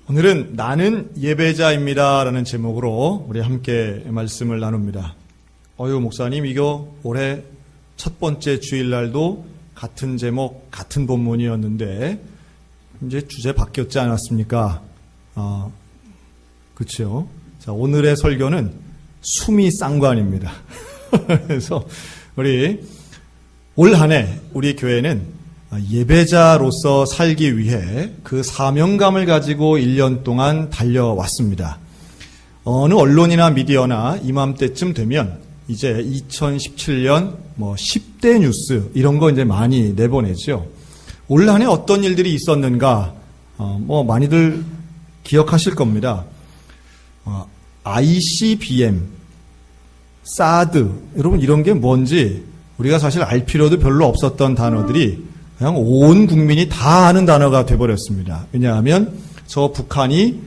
오늘은 나는 예배자입니다 라는 제목으로 우리 함께 말씀을 나눕니다. 목사님, 이거 올해 첫 번째 주일날도 같은 제목, 같은 본문이었는데 이제 주제 바뀌었지 않았습니까? 그렇죠. 자, 오늘의 설교는 숨이 쌍관입니다. 그래서 우리 올 한 해 우리 교회는 예배자로서 살기 위해 그 사명감을 가지고 1년 동안 달려왔습니다. 어느 언론이나 미디어나 이맘때쯤 되면 이제 2017년 10대 뉴스 이런 거 이제 많이 내보내죠. 올 한 해 어떤 일들이 있었는가 많이들 기억하실 겁니다. ICBM, 사드, 여러분 이런 게 뭔지 우리가 사실 알 필요도 별로 없었던 단어들이 그냥 온 국민이 다 아는 단어가 돼버렸습니다. 왜냐하면 저 북한이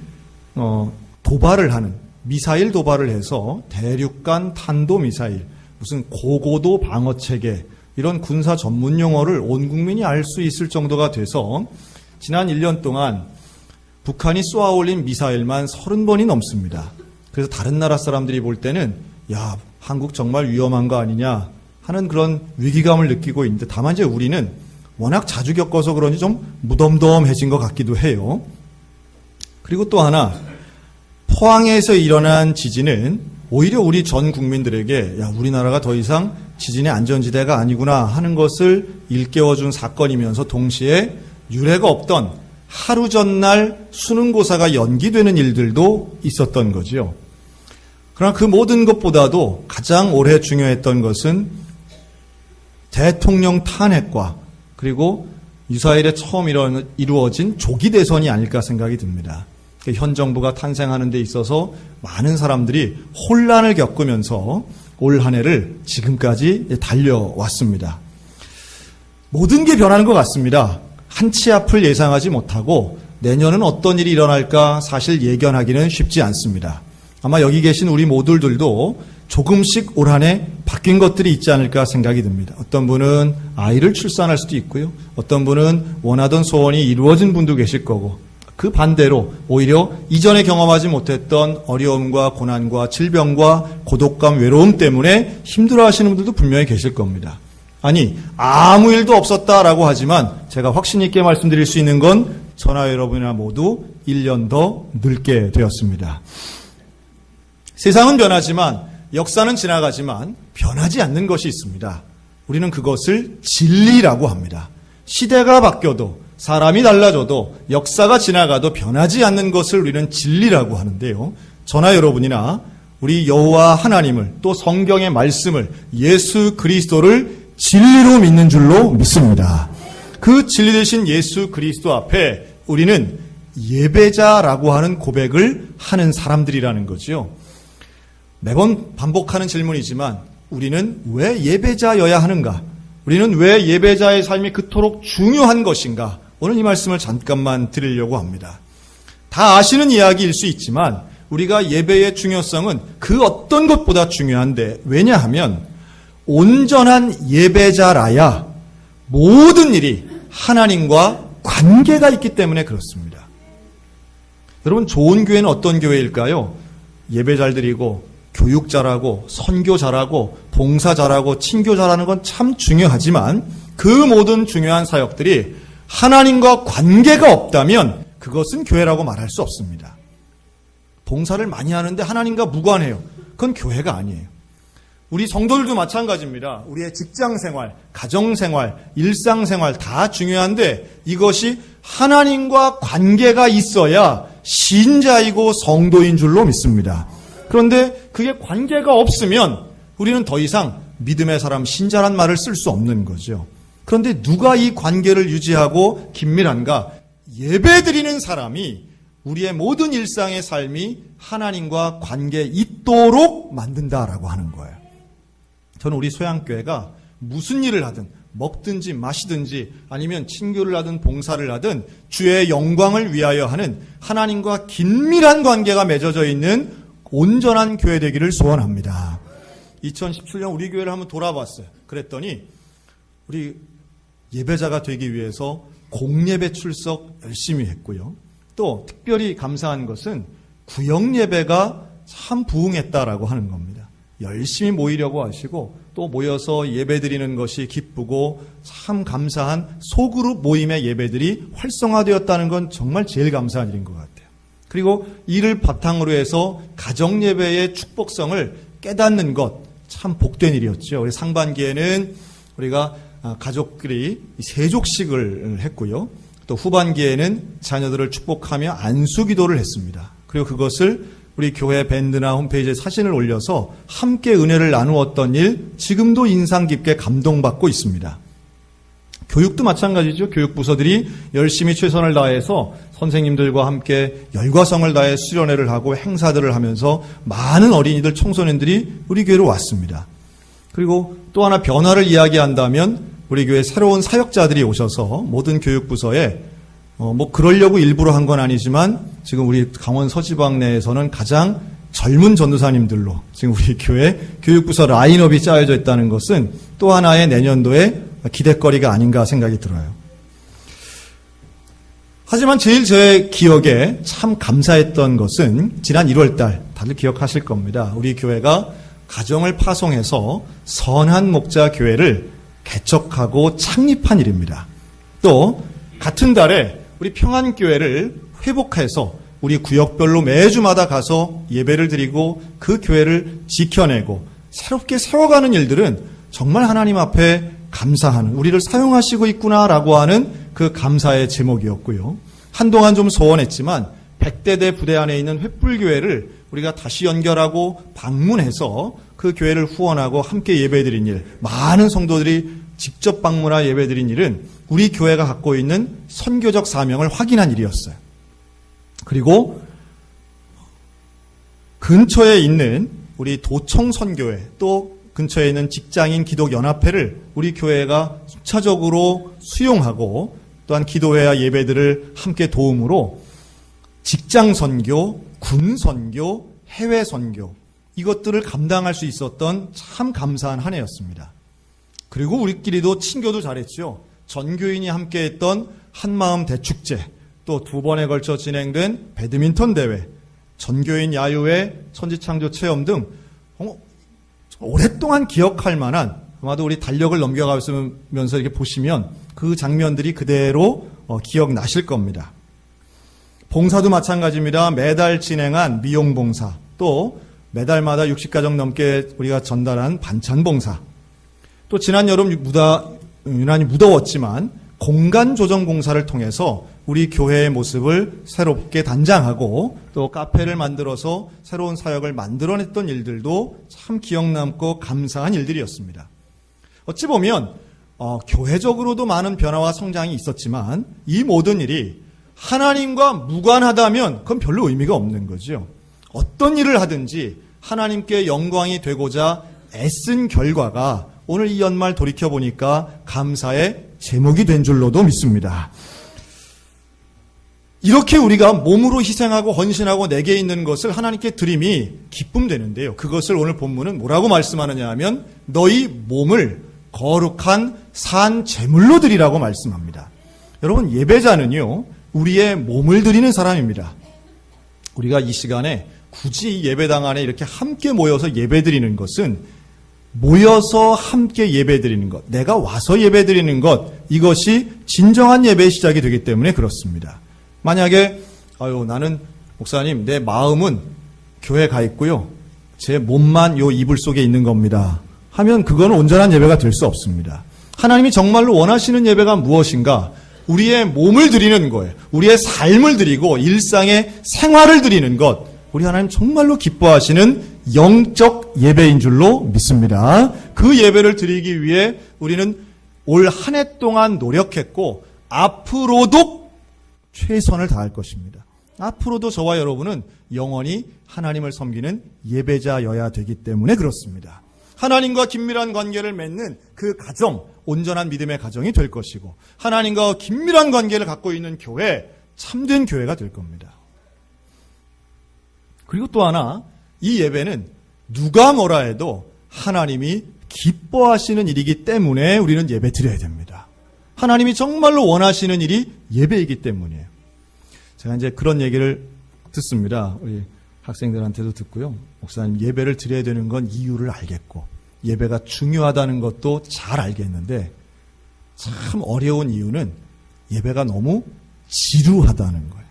도발을 하는, 미사일 도발을 해서 대륙간 탄도미사일, 무슨 고고도 방어체계 이런 군사 전문 용어를 온 국민이 알 수 있을 정도가 돼서 지난 1년 동안 북한이 쏘아올린 미사일만 30번이 넘습니다. 그래서 다른 나라 사람들이 볼 때는 야, 한국 정말 위험한 거 아니냐 하는 그런 위기감을 느끼고 있는데, 다만 이제 우리는 워낙 자주 겪어서 그런지 좀 무덤덤해진 것 같기도 해요. 그리고 또 하나, 포항에서 일어난 지진은 오히려 우리 전 국민들에게 야, 우리나라가 더 이상 지진의 안전지대가 아니구나 하는 것을 일깨워준 사건이면서 동시에 유례가 없던 하루 전날 수능고사가 연기되는 일들도 있었던 거죠. 그러나 그 모든 것보다도 가장 올해 중요했던 것은 대통령 탄핵과 그리고 유사일에 처음 이루어진 조기 대선이 아닐까 생각이 듭니다. 현 정부가 탄생하는 데 있어서 많은 사람들이 혼란을 겪으면서 올 한 해를 지금까지 달려왔습니다. 모든 게 변하는 것 같습니다. 한치 앞을 예상하지 못하고 내년은 어떤 일이 일어날까 사실 예견하기는 쉽지 않습니다. 아마 여기 계신 우리 모두들도 조금씩 올 한 해 바뀐 것들이 있지 않을까 생각이 듭니다. 어떤 분은 아이를 출산할 수도 있고요. 어떤 분은 원하던 소원이 이루어진 분도 계실 거고, 그 반대로 오히려 이전에 경험하지 못했던 어려움과 고난과 질병과 고독감, 외로움 때문에 힘들어하시는 분들도 분명히 계실 겁니다. 아니, 아무 일도 없었다라고 하지만 제가 확신 있게 말씀드릴 수 있는 건 저나 여러분이나 모두 1년 더 늙게 되었습니다. 세상은 변하지만, 역사는 지나가지만 변하지 않는 것이 있습니다. 우리는 그것을 진리라고 합니다. 시대가 바뀌어도, 사람이 달라져도, 역사가 지나가도 변하지 않는 것을 우리는 진리라고 하는데요. 저나 여러분이나 우리 여호와 하나님을, 또 성경의 말씀을, 예수 그리스도를 진리로 믿는 줄로 믿습니다. 그 진리 되신 예수 그리스도 앞에 우리는 예배자라고 하는 고백을 하는 사람들이라는 거죠. 매번 반복하는 질문이지만 우리는 왜 예배자여야 하는가? 우리는 왜 예배자의 삶이 그토록 중요한 것인가? 오늘 이 말씀을 잠깐만 드리려고 합니다. 다 아시는 이야기일 수 있지만 우리가 예배의 중요성은 그 어떤 것보다 중요한데, 왜냐하면 온전한 예배자라야 모든 일이 하나님과 관계가 있기 때문에 그렇습니다. 여러분, 좋은 교회는 어떤 교회일까요? 예배 잘 드리고 교육 잘하고 선교 잘하고 봉사 잘하고 친교 잘하는 건 참 중요하지만 그 모든 중요한 사역들이 하나님과 관계가 없다면 그것은 교회라고 말할 수 없습니다. 봉사를 많이 하는데 하나님과 무관해요. 그건 교회가 아니에요. 우리 성도들도 마찬가지입니다. 우리의 직장생활, 가정생활, 일상생활 다 중요한데 이것이 하나님과 관계가 있어야 신자이고 성도인 줄로 믿습니다. 그런데 그게 관계가 없으면 우리는 더 이상 믿음의 사람, 신자란 말을 쓸 수 없는 거죠. 그런데 누가 이 관계를 유지하고 긴밀한가? 예배드리는 사람이 우리의 모든 일상의 삶이 하나님과 관계 있도록 만든다라고 하는 거예요. 저는 우리 소양교회가 무슨 일을 하든 먹든지 마시든지 아니면 친교를 하든 봉사를 하든 주의 영광을 위하여 하는 하나님과 긴밀한 관계가 맺어져 있는 온전한 교회 되기를 소원합니다. 2017년 우리 교회를 한번 돌아봤어요. 그랬더니 우리 예배자가 되기 위해서 공예배 출석 열심히 했고요. 또 특별히 감사한 것은 구역 예배가 참 부흥했다라고 하는 겁니다. 열심히 모이려고 하시고 또 모여서 예배드리는 것이 기쁘고 참 감사한 소그룹 모임의 예배들이 활성화되었다는 건 정말 제일 감사한 일인 것 같아요. 그리고 이를 바탕으로 해서 가정 예배의 축복성을 깨닫는 것 참 복된 일이었죠. 우리 상반기에는 우리가 가족들이 세족식을 했고요. 또 후반기에는 자녀들을 축복하며 안수기도를 했습니다. 그리고 그것을 우리 교회 밴드나 홈페이지에 사진을 올려서 함께 은혜를 나누었던 일, 지금도 인상 깊게 감동받고 있습니다. 교육도 마찬가지죠. 교육부서들이 열심히 최선을 다해서 선생님들과 함께 열과성을 다해 수련회를 하고 행사들을 하면서 많은 어린이들, 청소년들이 우리 교회로 왔습니다. 그리고 또 하나 변화를 이야기한다면 우리 교회 새로운 사역자들이 오셔서 모든 교육부서에 그러려고 일부러 한 건 아니지만 지금 우리 강원 서지방 내에서는 가장 젊은 전도사님들로 지금 우리 교회 교육부서 라인업이 짜여져 있다는 것은 또 하나의 내년도에 기대거리가 아닌가 생각이 들어요. 하지만 제일 제 기억에 참 감사했던 것은 지난 1월달 다들 기억하실 겁니다. 우리 교회가 가정을 파송해서 선한 목자 교회를 개척하고 창립한 일입니다. 또 같은 달에 우리 평안교회를 회복해서 우리 구역별로 매주마다 가서 예배를 드리고 그 교회를 지켜내고 새롭게 세워가는 일들은 정말 하나님 앞에 감사하는, 우리를 사용하시고 있구나라고 하는 그 감사의 제목이었고요. 한동안 좀 소원했지만 100대대 부대 안에 있는 횃불교회를 우리가 다시 연결하고 방문해서 그 교회를 후원하고 함께 예배드린 일, 많은 성도들이 직접 방문하 예배드린 일은 우리 교회가 갖고 있는 선교적 사명을 확인한 일이었어요. 그리고 근처에 있는 우리 도청선교회, 또 근처에 있는 직장인 기독연합회를 우리 교회가 순차적으로 수용하고 또한 기도회와 예배들을 함께 도움으로 직장선교, 군선교, 해외선교 이것들을 감당할 수 있었던 참 감사한 한 해였습니다. 그리고 우리끼리도 친교도 잘했죠. 전교인이 함께했던 한마음 대축제, 또 2번에 걸쳐 진행된 배드민턴 대회, 전교인 야유회, 천지창조 체험 등 오랫동안 기억할 만한, 아마도 우리 달력을 넘겨가면서 이렇게 보시면 그 장면들이 그대로 기억나실 겁니다. 봉사도 마찬가지입니다. 매달 진행한 미용봉사, 또 매달마다 60가정 넘게 우리가 전달한 반찬봉사, 또 지난 여름 유난히 무더웠지만 공간조정공사를 통해서 우리 교회의 모습을 새롭게 단장하고 또 카페를 만들어서 새로운 사역을 만들어냈던 일들도 참 기억남고 감사한 일들이었습니다. 어찌 보면 교회적으로도 많은 변화와 성장이 있었지만 이 모든 일이 하나님과 무관하다면 그건 별로 의미가 없는 거죠. 어떤 일을 하든지 하나님께 영광이 되고자 애쓴 결과가 오늘 이 연말 돌이켜보니까 감사의 제목이 된 줄로도 믿습니다. 이렇게 우리가 몸으로 희생하고 헌신하고 내게 있는 것을 하나님께 드림이 기쁨 되는데요. 그것을 오늘 본문은 뭐라고 말씀하느냐 하면 너희 몸을 거룩한 산 제물로 드리라고 말씀합니다. 여러분, 예배자는요 우리의 몸을 드리는 사람입니다. 우리가 이 시간에 굳이 예배당 안에 이렇게 함께 모여서 예배드리는 것은 모여서 함께 예배드리는 것, 내가 와서 예배드리는 것, 이것이 진정한 예배의 시작이 되기 때문에 그렇습니다. 만약에 나는 목사님 내 마음은 교회 가 있고요, 제 몸만 요 이불 속에 있는 겁니다 하면 그건 온전한 예배가 될 수 없습니다. 하나님이 정말로 원하시는 예배가 무엇인가? 우리의 몸을 드리는 거예요. 우리의 삶을 드리고 일상의 생활을 드리는 것, 우리 하나님 정말로 기뻐하시는 영적 예배인 줄로 믿습니다. 그 예배를 드리기 위해 우리는 올 한 해 동안 노력했고 앞으로도 최선을 다할 것입니다. 앞으로도 저와 여러분은 영원히 하나님을 섬기는 예배자여야 되기 때문에 그렇습니다. 하나님과 긴밀한 관계를 맺는 그 가정, 온전한 믿음의 가정이 될 것이고 하나님과 긴밀한 관계를 갖고 있는 교회, 참된 교회가 될 겁니다. 그리고 또 하나, 이 예배는 누가 뭐라 해도 하나님이 기뻐하시는 일이기 때문에 우리는 예배 드려야 됩니다. 하나님이 정말로 원하시는 일이 예배이기 때문이에요. 제가 이제 그런 얘기를 듣습니다. 우리 학생들한테도 듣고요. 목사님, 예배를 드려야 되는 건 이유를 알겠고 예배가 중요하다는 것도 잘 알겠는데 참 어려운 이유는 예배가 너무 지루하다는 거예요.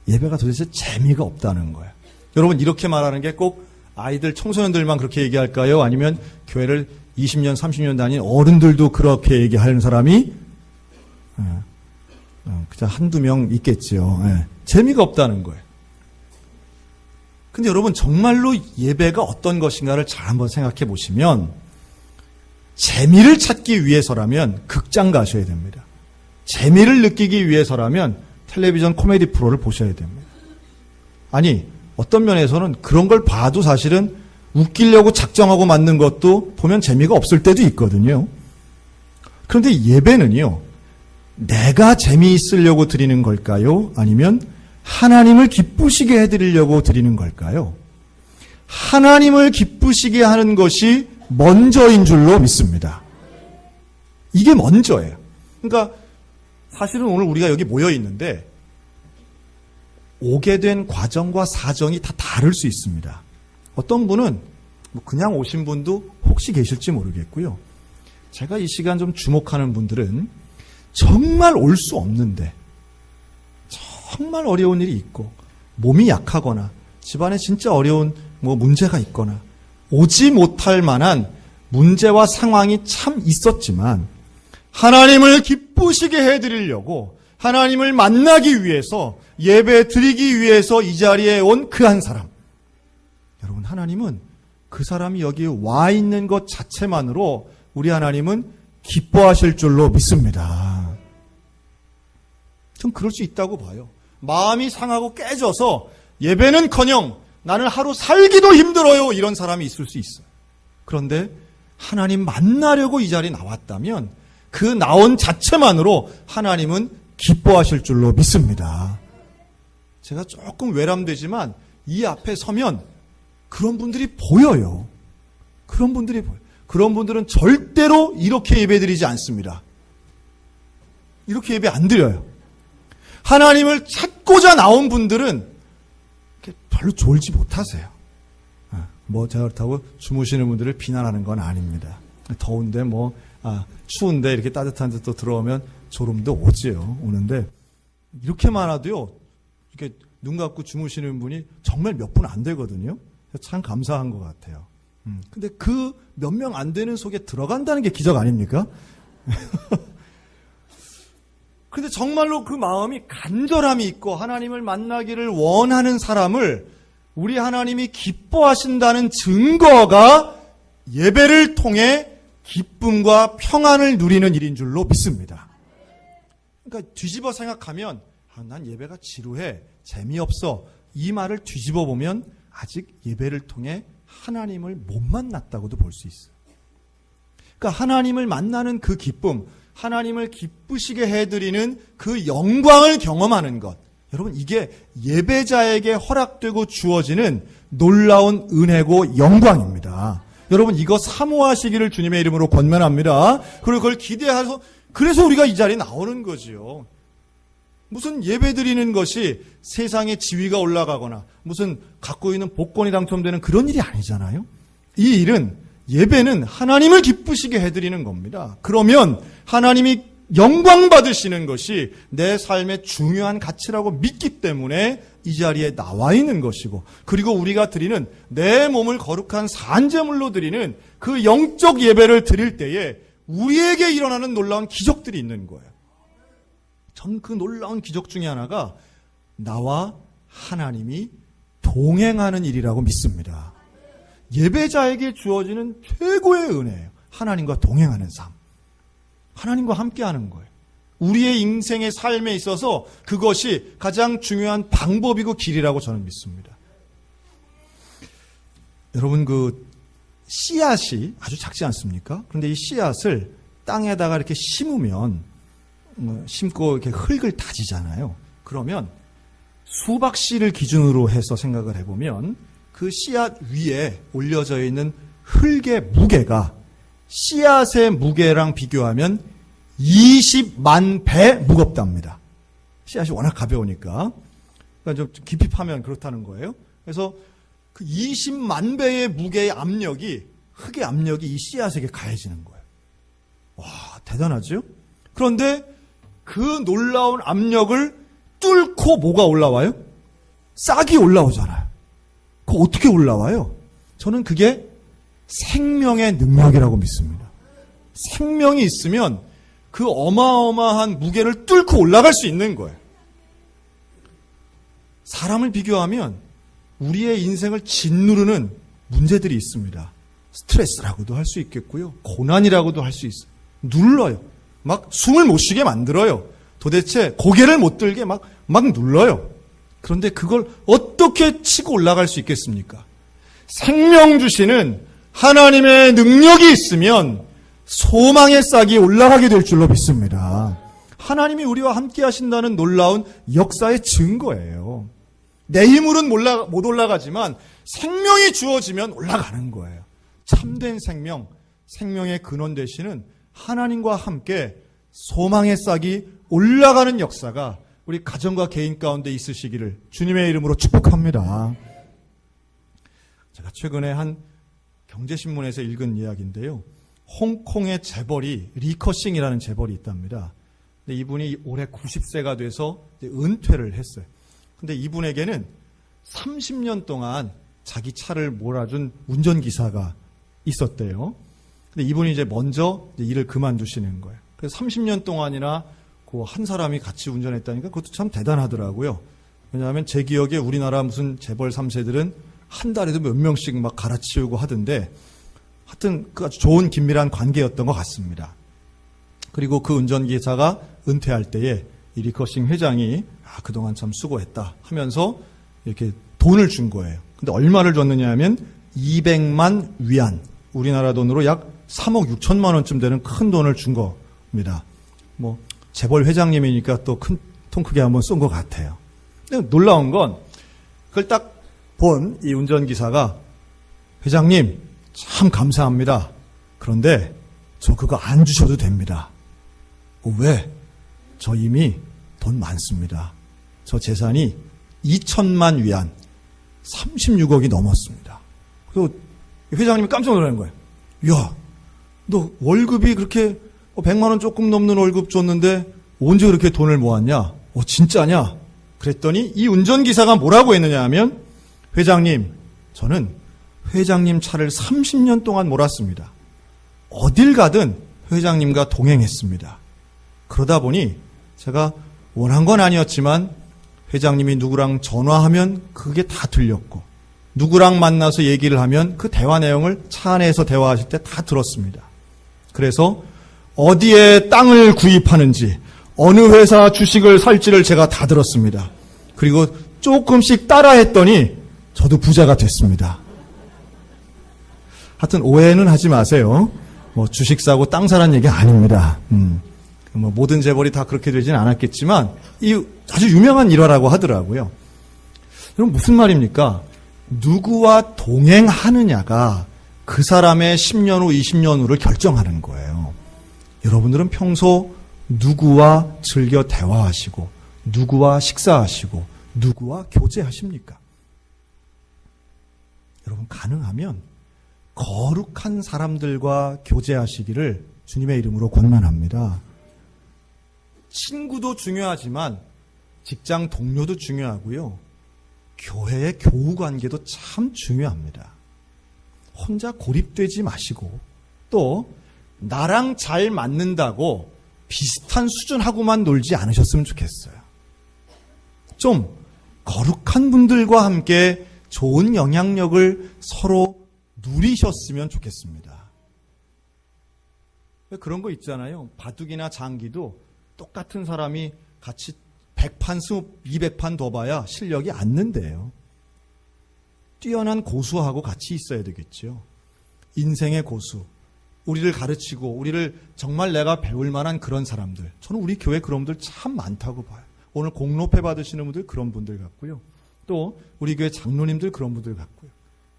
예배가 도대체 재미가 없다는 거예요. 여러분, 이렇게 말하는 게 꼭 아이들, 청소년들만 그렇게 얘기할까요? 아니면 교회를 20년, 30년 다닌 어른들도 그렇게 얘기하는 사람이 그냥 한두 명 있겠지요. 재미가 없다는 거예요. 근데 여러분, 정말로 예배가 어떤 것인가를 잘 한번 생각해 보시면 재미를 찾기 위해서라면 극장 가셔야 됩니다. 재미를 느끼기 위해서라면 텔레비전 코미디 프로를 보셔야 됩니다. 아니, 어떤 면에서는 그런 걸 봐도 사실은 웃기려고 작정하고 만든 것도 보면 재미가 없을 때도 있거든요. 그런데 예배는요, 내가 재미있으려고 드리는 걸까요? 아니면 하나님을 기쁘시게 해드리려고 드리는 걸까요? 하나님을 기쁘시게 하는 것이 먼저인 줄로 믿습니다. 이게 먼저예요. 그러니까 사실은 오늘 우리가 여기 모여 있는데 오게 된 과정과 사정이 다 다를 수 있습니다. 어떤 분은 그냥 오신 분도 혹시 계실지 모르겠고요. 제가 이 시간 좀 주목하는 분들은 정말 올 수 없는데 정말 어려운 일이 있고 몸이 약하거나 집안에 진짜 어려운 문제가 있거나 오지 못할 만한 문제와 상황이 참 있었지만 하나님을 기쁘시게 해드리려고 하나님을 만나기 위해서 예배 드리기 위해서 이 자리에 온 그 한 사람. 여러분, 하나님은 그 사람이 여기 와 있는 것 자체만으로 우리 하나님은 기뻐하실 줄로 믿습니다. 전 그럴 수 있다고 봐요. 마음이 상하고 깨져서 예배는커녕 나는 하루 살기도 힘들어요, 이런 사람이 있을 수 있어요. 그런데 하나님 만나려고 이 자리에 나왔다면 그 나온 자체만으로 하나님은 기뻐하실 줄로 믿습니다. 제가 조금 외람되지만 이 앞에 서면 그런 분들이 보여요. 그런 분들이 보여요. 그런 분들은 절대로 이렇게 예배드리지 않습니다. 이렇게 예배 안 드려요. 하나님을 찾고자 나온 분들은 별로 졸지 못하세요. 제가 그렇다고 주무시는 분들을 비난하는 건 아닙니다. 더운데 추운데 이렇게 따뜻한 데 또 들어오면 졸음도 오는데 이렇게 많아도요, 이렇게 눈 감고 주무시는 분이 정말 몇 분 안 되거든요. 참 감사한 것 같아요. 근데 그 몇 명 안 되는 속에 들어간다는 게 기적 아닙니까? 근데 정말로 그 마음이 간절함이 있고 하나님을 만나기를 원하는 사람을 우리 하나님이 기뻐하신다는 증거가 예배를 통해 기쁨과 평안을 누리는 일인 줄로 믿습니다. 그러니까 뒤집어 생각하면 난 예배가 지루해, 재미없어, 이 말을 뒤집어 보면 아직 예배를 통해 하나님을 못 만났다고도 볼 수 있어요. 그러니까 하나님을 만나는 그 기쁨, 하나님을 기쁘시게 해드리는 그 영광을 경험하는 것, 여러분, 이게 예배자에게 허락되고 주어지는 놀라운 은혜고 영광입니다. 여러분, 이거 사모하시기를 주님의 이름으로 권면합니다. 그리고 그걸 기대해서, 그래서 우리가 이 자리에 나오는 거지요. 무슨 예배 드리는 것이 세상에 지위가 올라가거나 무슨 갖고 있는 복권이 당첨되는 그런 일이 아니잖아요. 이 일은, 예배는 하나님을 기쁘시게 해드리는 겁니다. 그러면 하나님이 영광 받으시는 것이 내 삶의 중요한 가치라고 믿기 때문에 이 자리에 나와 있는 것이고, 그리고 우리가 드리는 내 몸을 거룩한 산제물로 드리는 그 영적 예배를 드릴 때에 우리에게 일어나는 놀라운 기적들이 있는 거예요. 전 그 놀라운 기적 중에 하나가 나와 하나님이 동행하는 일이라고 믿습니다. 예배자에게 주어지는 최고의 은혜예요. 하나님과 동행하는 삶. 하나님과 함께하는 거예요. 우리의 인생의 삶에 있어서 그것이 가장 중요한 방법이고 길이라고 저는 믿습니다. 여러분, 그 씨앗이 아주 작지 않습니까? 그런데 이 씨앗을 땅에다가 이렇게 심으면, 심고 이렇게 흙을 다지잖아요. 그러면 수박 씨를 기준으로 해서 생각을 해보면 그 씨앗 위에 올려져 있는 흙의 무게가 씨앗의 무게랑 비교하면 20만 배 무겁답니다. 씨앗이 워낙 가벼우니까. 그러니까 좀 깊이 파면 그렇다는 거예요. 그래서 그 20만 배의 무게의 압력이, 흙의 압력이 이 씨앗에게 가해지는 거예요. 와, 대단하죠? 그런데 그 놀라운 압력을 뚫고 뭐가 올라와요? 싹이 올라오잖아요. 그거 어떻게 올라와요? 저는 그게 생명의 능력이라고 믿습니다. 생명이 있으면 그 어마어마한 무게를 뚫고 올라갈 수 있는 거예요. 사람을 비교하면 우리의 인생을 짓누르는 문제들이 있습니다. 스트레스라고도 할 수 있겠고요. 고난이라고도 할 수 있어요. 눌러요. 막 숨을 못 쉬게 만들어요. 도대체 고개를 못 들게 막 눌러요. 그런데 그걸 어떻게 치고 올라갈 수 있겠습니까? 생명 주시는 하나님의 능력이 있으면 소망의 싹이 올라가게 될 줄로 믿습니다. 하나님이 우리와 함께 하신다는 놀라운 역사의 증거예요. 내 힘으로는 못 올라가지만 생명이 주어지면 올라가는 거예요. 참된 생명, 생명의 근원 되시는 하나님과 함께 소망의 싹이 올라가는 역사가 우리 가정과 개인 가운데 있으시기를 주님의 이름으로 축복합니다. 제가 최근에 한 경제신문에서 읽은 이야기인데요. 홍콩의 재벌이, 리커싱이라는 재벌이 있답니다. 근데 이분이 올해 90세가 돼서 은퇴를 했어요. 근데 이분에게는 30년 동안 자기 차를 몰아준 운전기사가 있었대요. 근데 이분이 이제 먼저 일을 그만두시는 거예요. 그래서 30년 동안이나 그 한 사람이 같이 운전했다니까 그것도 참 대단하더라고요. 왜냐하면 제 기억에 우리나라 무슨 재벌 3세들은 한 달에도 몇 명씩 막 갈아치우고 하던데 하여튼 그 아주 좋은 긴밀한 관계였던 것 같습니다. 그리고 그 운전기사가 은퇴할 때에 이 리커싱 회장이 그동안 참 수고했다 하면서 이렇게 돈을 준 거예요. 근데 얼마를 줬느냐 하면 200만 위안, 우리나라 돈으로 약 3억 6천만 원쯤 되는 큰 돈을 준 겁니다. 뭐 재벌 회장님이니까 또 큰 통 크게 한번 쏜 것 같아요. 근데 놀라운 건 그걸 딱 본 이 운전기사가 회장님 참 감사합니다. 그런데 저 그거 안 주셔도 됩니다. 왜? 저 이미 돈 많습니다. 저 재산이 2천만 위안, 36억이 넘었습니다. 그리고 회장님이 깜짝 놀라는 거예요. 야, 너 월급이 그렇게 100만 원 조금 넘는 월급 줬는데 언제 그렇게 돈을 모았냐? 진짜냐? 그랬더니 이 운전기사가 뭐라고 했느냐 하면 회장님, 저는 회장님 차를 30년 동안 몰았습니다. 어딜 가든 회장님과 동행했습니다. 그러다 보니 제가 원한 건 아니었지만 회장님이 누구랑 전화하면 그게 다 들렸고 누구랑 만나서 얘기를 하면 그 대화 내용을 차 안에서 대화하실 때 다 들었습니다. 그래서 어디에 땅을 구입하는지 어느 회사 주식을 살지를 제가 다 들었습니다. 그리고 조금씩 따라했더니 저도 부자가 됐습니다. 하여튼 오해는 하지 마세요. 뭐 주식 사고 땅 사란 얘기 아닙니다. 뭐 모든 재벌이 다 그렇게 되진 않았겠지만 이 아주 유명한 일화라고 하더라고요. 그럼 무슨 말입니까? 누구와 동행하느냐가 그 사람의 10년 후, 20년 후를 결정하는 거예요. 여러분들은 평소 누구와 즐겨 대화하시고 누구와 식사하시고 누구와 교제하십니까? 여러분 가능하면 거룩한 사람들과 교제하시기를 주님의 이름으로 권면합니다. 친구도 중요하지만 직장 동료도 중요하고요. 교회의 교우 관계도 참 중요합니다. 혼자 고립되지 마시고 또 나랑 잘 맞는다고 비슷한 수준하고만 놀지 않으셨으면 좋겠어요. 좀 거룩한 분들과 함께 좋은 영향력을 서로 누리셨으면 좋겠습니다. 그런 거 있잖아요. 바둑이나 장기도 똑같은 사람이 같이 100판, 200판 더 봐야 실력이 안 는대요. 뛰어난 고수하고 같이 있어야 되겠죠. 인생의 고수. 우리를 가르치고 우리를 정말 내가 배울 만한 그런 사람들. 저는 우리 교회 그런 분들 참 많다고 봐요. 오늘 공로패 받으시는 분들 그런 분들 같고요. 또 우리 교회 장로님들 그런 분들 같고요.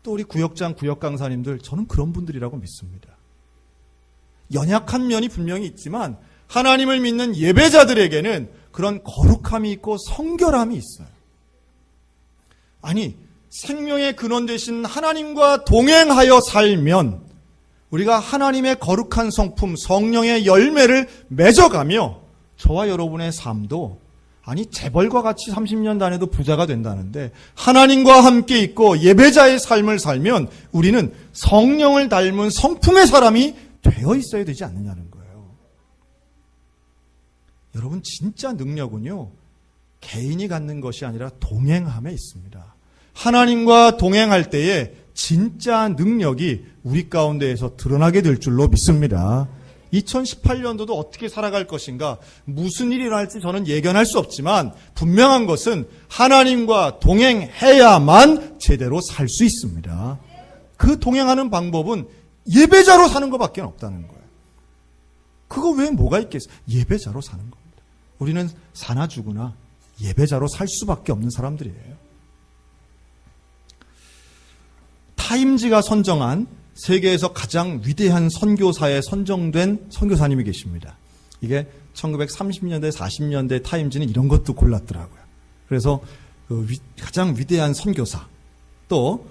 또 우리 구역장, 구역강사님들 저는 그런 분들이라고 믿습니다. 연약한 면이 분명히 있지만 하나님을 믿는 예배자들에게는 그런 거룩함이 있고 성결함이 있어요. 아니, 생명의 근원 되신 하나님과 동행하여 살면 우리가 하나님의 거룩한 성품, 성령의 열매를 맺어가며 저와 여러분의 삶도 재벌과 같이 30년 다녀도 부자가 된다는데 하나님과 함께 있고 예배자의 삶을 살면 우리는 성령을 닮은 성품의 사람이 되어 있어야 되지 않느냐는 거예요. 여러분, 진짜 능력은요, 개인이 갖는 것이 아니라 동행함에 있습니다. 하나님과 동행할 때에 진짜 능력이 우리 가운데에서 드러나게 될 줄로 믿습니다. 2018년도도 어떻게 살아갈 것인가, 무슨 일이 일어날지 저는 예견할 수 없지만 분명한 것은 하나님과 동행해야만 제대로 살 수 있습니다. 그 동행하는 방법은 예배자로 사는 것밖에 없다는 거예요. 그거 외에 뭐가 있겠어요? 예배자로 사는 겁니다. 우리는 사나 죽으나 예배자로 살 수밖에 없는 사람들이에요. 타임지가 선정한 세계에서 가장 위대한 선교사에 선정된 선교사님이 계십니다. 이게 1930년대, 40년대 타임지는 이런 것도 골랐더라고요. 그래서 가장 위대한 선교사, 또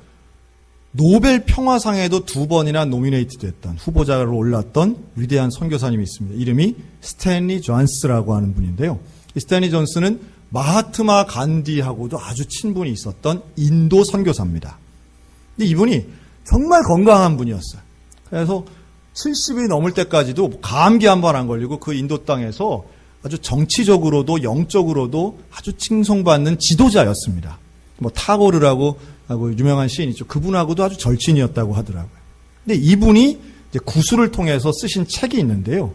노벨 평화상에도 2번이나 노미네이트 됐던, 후보자로 올랐던 위대한 선교사님이 있습니다. 이름이 스탠리 존스라고 하는 분인데요. 이 스탠리 존스는 마하트마 간디하고도 아주 친분이 있었던 인도 선교사입니다. 근데 이분이 정말 건강한 분이었어요. 그래서 70이 넘을 때까지도 감기 한 번 안 걸리고 그 인도 땅에서 아주 정치적으로도 영적으로도 아주 칭송받는 지도자였습니다. 타고르라고 하고 유명한 시인 있죠. 그분하고도 아주 절친이었다고 하더라고요. 근데 이분이 이제 구술을 통해서 쓰신 책이 있는데요.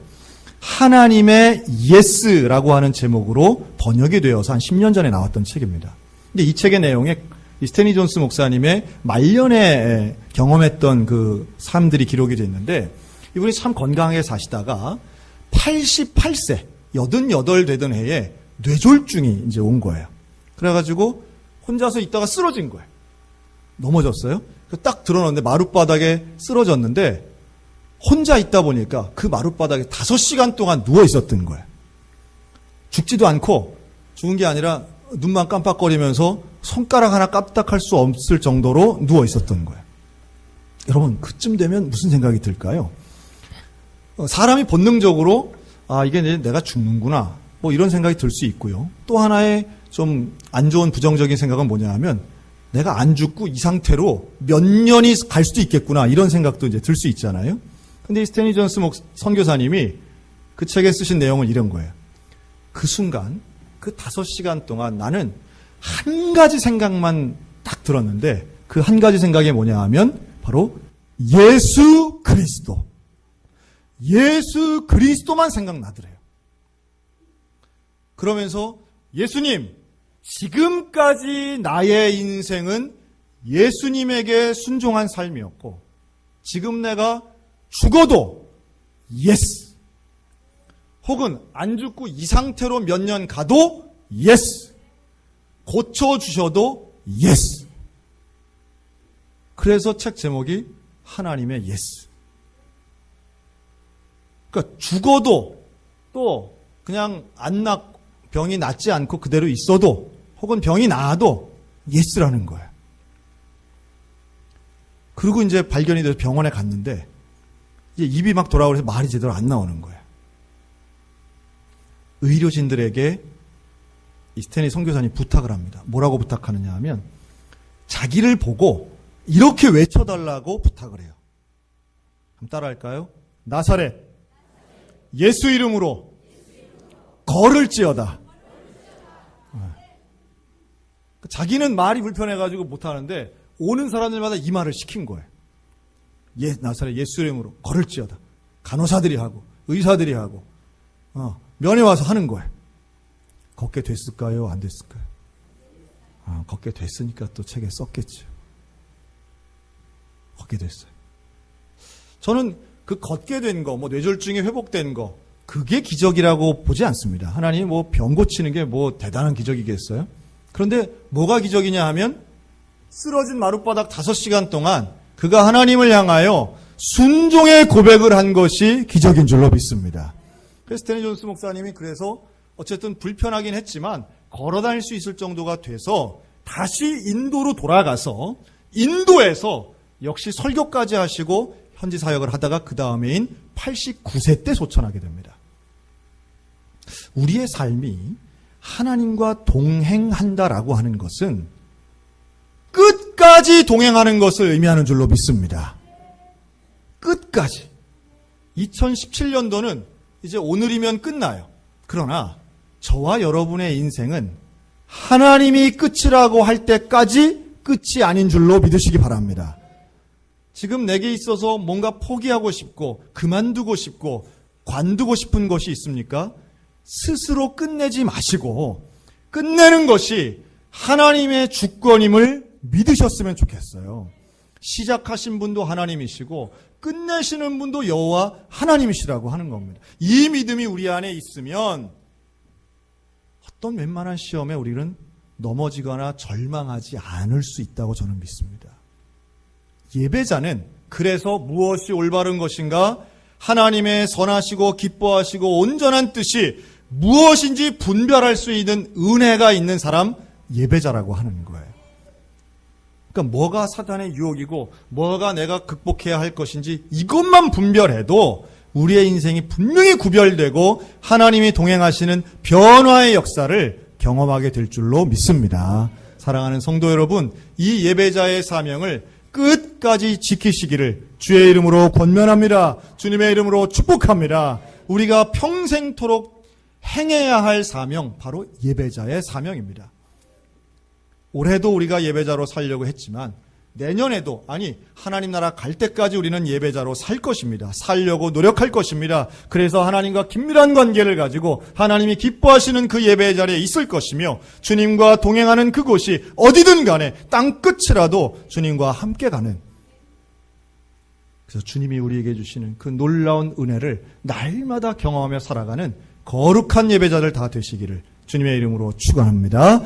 하나님의 예스라고 하는 제목으로 번역이 되어서 한 10년 전에 나왔던 책입니다. 근데 이 책의 내용에 스탠리 존스 목사님의 말년에 경험했던 그 삶들이 기록이 되어 있는데, 이분이 참 건강하게 사시다가 88세, 88 되던 해에 뇌졸중이 이제 온 거예요. 그래가지고 혼자서 있다가 쓰러진 거예요. 넘어졌어요. 딱 들어놨는데 마룻바닥에 쓰러졌는데 혼자 있다 보니까 그 마룻바닥에 5시간 동안 누워 있었던 거예요. 죽지도 않고, 죽은 게 아니라 눈만 깜빡거리면서 손가락 하나 까딱할 수 없을 정도로 누워 있었던 거예요. 여러분, 그쯤 되면 무슨 생각이 들까요? 사람이 본능적으로 이게 내가 죽는구나, 이런 생각이 들 수 있고요. 또 하나의 좀 안 좋은 부정적인 생각은 뭐냐 하면 내가 안 죽고 이 상태로 몇 년이 갈 수도 있겠구나, 이런 생각도 이제 들 수 있잖아요. 근데 이 스탠리 존스 선교사님이 그 책에 쓰신 내용은 이런 거예요. 그 순간, 그 5시간 동안 나는 한 가지 생각만 딱 들었는데, 그 한 가지 생각이 뭐냐 하면 바로 예수 그리스도. 예수 그리스도만 생각나더래요. 그러면서 예수님, 지금까지 나의 인생은 예수님에게 순종한 삶이었고, 지금 내가 죽어도 예스, 혹은 안 죽고 이 상태로 몇 년 가도 예스, 고쳐주셔도 예스. 그래서 책 제목이 하나님의 예스. 그러니까 죽어도, 또 그냥 병이 낫지 않고 그대로 있어도, 혹은 병이 나아도 예스라는 거예요. 그리고 이제 발견이 돼서 병원에 갔는데 이제 입이 막 돌아오면서 말이 제대로 안 나오는 거예요. 의료진들에게 이 스탠리 선교사님 부탁을 합니다. 뭐라고 부탁하느냐 하면 자기를 보고 이렇게 외쳐달라고 부탁을 해요. 한번 따라할까요? 나사렛 예수 이름으로 걸을지어다. 자기는 말이 불편해가지고 못하는데 오는 사람들마다 이 말을 시킨 거예요. 나사렛 예수 이름으로 걸을지어다. 간호사들이 하고 의사들이 하고 면회 와서 하는 거예요. 걷게 됐을까요? 안 됐을까요? 걷게 됐으니까 또 책에 썼겠죠. 걷게 됐어요. 저는 그 걷게 된 거, 뇌졸중이 회복된 거, 그게 기적이라고 보지 않습니다. 하나님이 병 고치는 게 대단한 기적이겠어요? 그런데 뭐가 기적이냐 하면 쓰러진 마룻바닥 5시간 동안 그가 하나님을 향하여 순종의 고백을 한 것이 기적인 줄로 믿습니다. 스탠리 존스 목사님이 그래서 어쨌든 불편하긴 했지만 걸어 다닐 수 있을 정도가 돼서 다시 인도로 돌아가서 인도에서 역시 설교까지 하시고 현지 사역을 하다가 그 다음에인 89세 때 소천하게 됩니다. 우리의 삶이 하나님과 동행한다라고 하는 것은 끝까지 동행하는 것을 의미하는 줄로 믿습니다. 끝까지. 2017년도는 이제 오늘이면 끝나요. 그러나 저와 여러분의 인생은 하나님이 끝이라고 할 때까지 끝이 아닌 줄로 믿으시기 바랍니다. 지금 내게 있어서 뭔가 포기하고 싶고 그만두고 싶고 관두고 싶은 것이 있습니까? 스스로 끝내지 마시고 끝내는 것이 하나님의 주권임을 믿으셨으면 좋겠어요. 시작하신 분도 하나님이시고 끝내시는 분도 여호와 하나님이시라고 하는 겁니다. 이 믿음이 우리 안에 있으면 어떤 웬만한 시험에 우리는 넘어지거나 절망하지 않을 수 있다고 저는 믿습니다. 예배자는 그래서 무엇이 올바른 것인가? 하나님의 선하시고 기뻐하시고 온전한 뜻이 무엇인지 분별할 수 있는 은혜가 있는 사람, 예배자라고 하는 거예요. 그러니까 뭐가 사단의 유혹이고 뭐가 내가 극복해야 할 것인지 이것만 분별해도 우리의 인생이 분명히 구별되고 하나님이 동행하시는 변화의 역사를 경험하게 될 줄로 믿습니다. 사랑하는 성도 여러분, 이 예배자의 사명을 끝까지 지키시기를 주의 이름으로 권면합니다. 주님의 이름으로 축복합니다. 우리가 평생토록 행해야 할 사명, 바로 예배자의 사명입니다. 올해도 우리가 예배자로 살려고 했지만 내년에도, 아니 하나님 나라 갈 때까지 우리는 예배자로 살 것입니다. 살려고 노력할 것입니다. 그래서 하나님과 긴밀한 관계를 가지고 하나님이 기뻐하시는 그 예배의 자리에 있을 것이며 주님과 동행하는 그곳이 어디든 간에 땅끝이라도 주님과 함께 가는, 그래서 주님이 우리에게 주시는 그 놀라운 은혜를 날마다 경험하며 살아가는 거룩한 예배자들 다 되시기를 주님의 이름으로 축원합니다. 아멘.